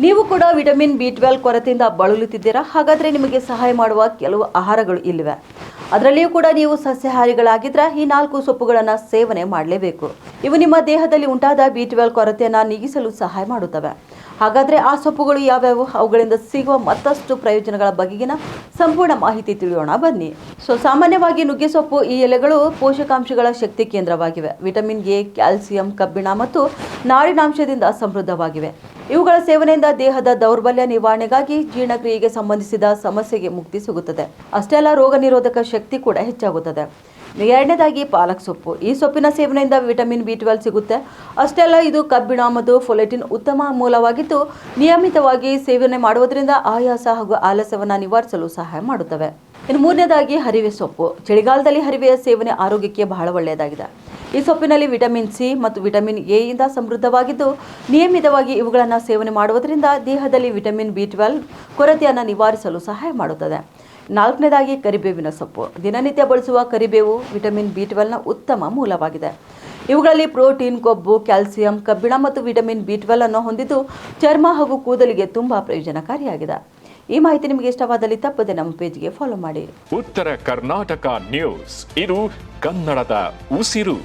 ನೀವು ಕೂಡ ವಿಟಮಿನ್ ಬಿ12 ಕೊರತೆಯಿಂದ ಬಳಲುತ್ತಿದ್ದೀರಾ? ಹಾಗಾದರೆ ನಿಮಗೆ ಸಹಾಯ ಮಾಡುವ ಕೆಲವು ಆಹಾರಗಳು ಇಲ್ಲಿವೆ. ಅದರಲ್ಲಿಯೂ ಕೂಡ ನೀವು ಸಸ್ಯಾಹಾರಿಗಳಾಗಿದ್ದರೆ ಈ 4 ಸೊಪ್ಪುಗಳನ್ನು ಸೇವನೆ ಮಾಡಲೇಬೇಕು. ಇವು ನಿಮ್ಮ ದೇಹದಲ್ಲಿ ಉಂಟಾದ ಬಿ12 ಕೊರತೆಯನ್ನು ನೀಗಿಸಲು ಸಹಾಯ ಮಾಡುತ್ತವೆ. ಹಾಗಾದರೆ ಆ ಸೊಪ್ಪುಗಳು ಯಾವ್ಯಾವು, ಅವುಗಳಿಂದ ಸಿಗುವ ಮತ್ತಷ್ಟು ಪ್ರಯೋಜನಗಳ ಬಗೆಗಿನ ಸಂಪೂರ್ಣ ಮಾಹಿತಿ ತಿಳಿಯೋಣ ಬನ್ನಿ. ಸಾಮಾನ್ಯವಾಗಿ ನುಗ್ಗೆ ಸೊಪ್ಪು ಈ ಎಲೆಗಳು ಪೋಷಕಾಂಶಗಳ ಶಕ್ತಿ ಕೇಂದ್ರವಾಗಿವೆ. ವಿಟಮಿನ್ ಎ, ಕ್ಯಾಲ್ಸಿಯಂ, ಕಬ್ಬಿಣ ಮತ್ತು ನಾರಿನಾಂಶದಿಂದ ಸಮೃದ್ಧವಾಗಿವೆ. ಇವುಗಳ ಸೇವನೆಯಿಂದ ದೇಹದ ದೌರ್ಬಲ್ಯ ನಿವಾರಣೆಗಾಗಿ ಜೀರ್ಣಕ್ರಿಯೆಗೆ ಸಂಬಂಧಿಸಿದ ಸಮಸ್ಯೆಗೆ ಮುಕ್ತಿ ಸಿಗುತ್ತದೆ. ಅಷ್ಟೇ ಅಲ್ಲ, ರೋಗ ನಿರೋಧಕ ಶಕ್ತಿ ಕೂಡ ಹೆಚ್ಚಾಗುತ್ತದೆ. ಎರಡನೇದಾಗಿ ಪಾಲಕ್ ಸೊಪ್ಪು. ಈ ಸೊಪ್ಪಿನ ಸೇವನೆಯಿಂದ ವಿಟಮಿನ್ ಬಿ12 ಸಿಗುತ್ತೆ. ಅಷ್ಟೇ ಅಲ್ಲ, ಇದು ಕಬ್ಬಿಣ ಮತ್ತು ಫೊಲೆಟಿನ್ ಉತ್ತಮ ಮೂಲವಾಗಿದ್ದು ನಿಯಮಿತವಾಗಿ ಸೇವನೆ ಮಾಡುವುದರಿಂದ ಆಯಾಸ ಹಾಗೂ ಆಲಸ್ಯವನ್ನು ನಿವಾರಿಸಲು ಸಹಾಯ ಮಾಡುತ್ತವೆ. ಇನ್ನು ಮೂರನೇದಾಗಿ ಹರಿವೆ ಸೊಪ್ಪು. ಚಳಿಗಾಲದಲ್ಲಿ ಹರಿವೆಯ ಸೇವನೆ ಆರೋಗ್ಯಕ್ಕೆ ಬಹಳ ಒಳ್ಳೆಯದಾಗಿದೆ. ಈ ಸೊಪ್ಪಿನಲ್ಲಿ ವಿಟಮಿನ್ ಸಿ ಮತ್ತು ವಿಟಮಿನ್ ಎ ಯಿಂದ ಸಮೃದ್ಧವಾಗಿದ್ದು ನಿಯಮಿತವಾಗಿ ಇವುಗಳನ್ನು ಸೇವನೆ ಮಾಡುವುದರಿಂದ ದೇಹದಲ್ಲಿ ವಿಟಮಿನ್ ಬಿ12 ಕೊರತೆಯನ್ನು ನಿವಾರಿಸಲು ಸಹಾಯ ಮಾಡುತ್ತದೆ. ನಾಲ್ಕನೇದಾಗಿ ಕರಿಬೇವಿನ ಸೊಪ್ಪು. ದಿನನಿತ್ಯ ಬಳಸುವ ಕರಿಬೇವು ವಿಟಮಿನ್ ಬಿ12ನ ಉತ್ತಮ ಮೂಲವಾಗಿದೆ. ಇವುಗಳಲ್ಲಿ ಪ್ರೋಟೀನ್, ಕೊಬ್ಬು, ಕ್ಯಾಲ್ಸಿಯಂ, ಕಬ್ಬಿಣ ಮತ್ತು ವಿಟಮಿನ್ ಬಿ12 ಅನ್ನು ಹೊಂದಿದ್ದು ಚರ್ಮ ಹಾಗೂ ಕೂದಲಿಗೆ ತುಂಬಾ ಪ್ರಯೋಜನಕಾರಿಯಾಗಿದೆ. ಈ ಮಾಹಿತಿ ನಿಮಗೆ ಇಷ್ಟವಾದಲ್ಲಿ ತಪ್ಪದೆ ನಮ್ಮ ಪೇಜ್ಗೆ ಫಾಲೋ ಮಾಡಿ. ಉತ್ತರ ಕರ್ನಾಟಕ ನ್ಯೂಸ್, ಇದು ಕನ್ನಡದ ಉಸಿರು.